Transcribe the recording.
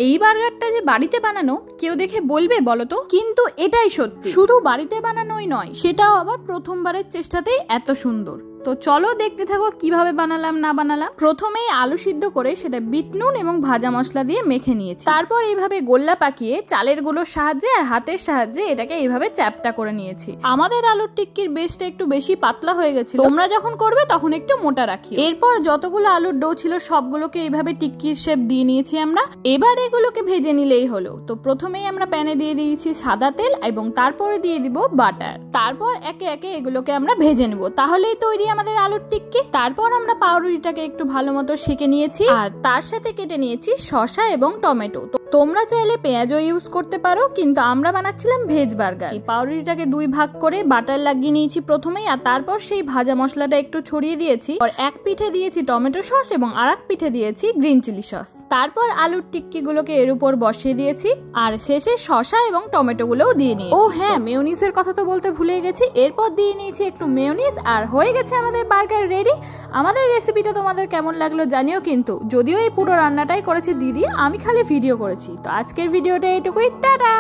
এই বার্গারটা যে বাড়িতে বানানো কেউ দেখে বলবে বলো তো, কিন্তু এটাই সত্যি। শুধু বাড়িতে বানানোই নয়, সেটাও আবার প্রথমবারের চেষ্টাতেই এত সুন্দর। তো চলো দেখতে থাকো কিভাবে বানালাম না বানালাম। প্রথমেই আলু সিদ্ধ করে সেটা বিট নুন এবং ভাজা মশলা দিয়ে মেখে নিয়েছি। তারপর এইভাবে গোল্লা পাকিয়ে চালের গুলোর সাহায্যে আর হাতের সাহায্যে এটাকে এইভাবে চ্যাপটা করে নিয়েছি। আমাদের আলুর টিক্কির বেসটা একটু বেশি পাতলা হয়ে গেছিল, তোমরা যখন করবে তখন একটু মোটা রাখি। এরপর যতগুলো আলুর ডো ছিল সবগুলোকে এইভাবে টিক্কির শেপ দিয়ে নিয়েছি আমরা। এবার এগুলোকে ভেজে নিলেই হলো। তো প্রথমেই আমরা প্যানে দিয়ে দিয়েছি সাদা তেল এবং তারপরে দিয়ে দিব বাটার। তারপর একে একে এগুলোকে আমরা ভেজে নেব, তাহলেই তৈরি আমাদের আলুর টিক্কি। তারপর আমরা পাউরুটিটাকে একটু ভালো মতো সেঁকে নিয়েছি আর তার সাথে কেটে নিয়েছি শসা এবং টমেটো। তোমরা চাইলে পেঁয়াজও ইউজ করতে পারো, কিন্তু আমরা বানাচ্ছিলাম ভেজ বার্গার। এই পাউরুটিটাকে দুই ভাগ করে বাটার লাগিয়ে নিয়েছি প্রথমেই, আর তারপর সেই ভাজা মশলাটা একটু ছড়িয়ে দিয়েছি। আর এক পিঠে দিয়েছি টমেটো সস এবং আর এক পিঠে দিয়েছি গ্রিন চিলি সস। তারপর আলুর টিক্কি গুলোকে এর উপর বসিয়ে দিয়েছি আর শেষে শসা এবং টমেটো গুলোও দিয়ে নিয়েছি। ও হ্যাঁ, মেয়োনিজের কথা তো বলতে ভুলে গেছি। এরপর দিয়ে নিয়েছি একটু মেয়োনিজ আর হয়ে গেছে আমাদের বার্গার রেডি। আমাদের রেসিপিটা তোমাদের কেমন লাগলো জানিও কিন্তু। যদিও এই পুরো রান্নাটাই করেছে দিদি, আমি খালি ভিডিও করেছি। তো আজকের ভিডিওটা এইটুকুই, টাটা।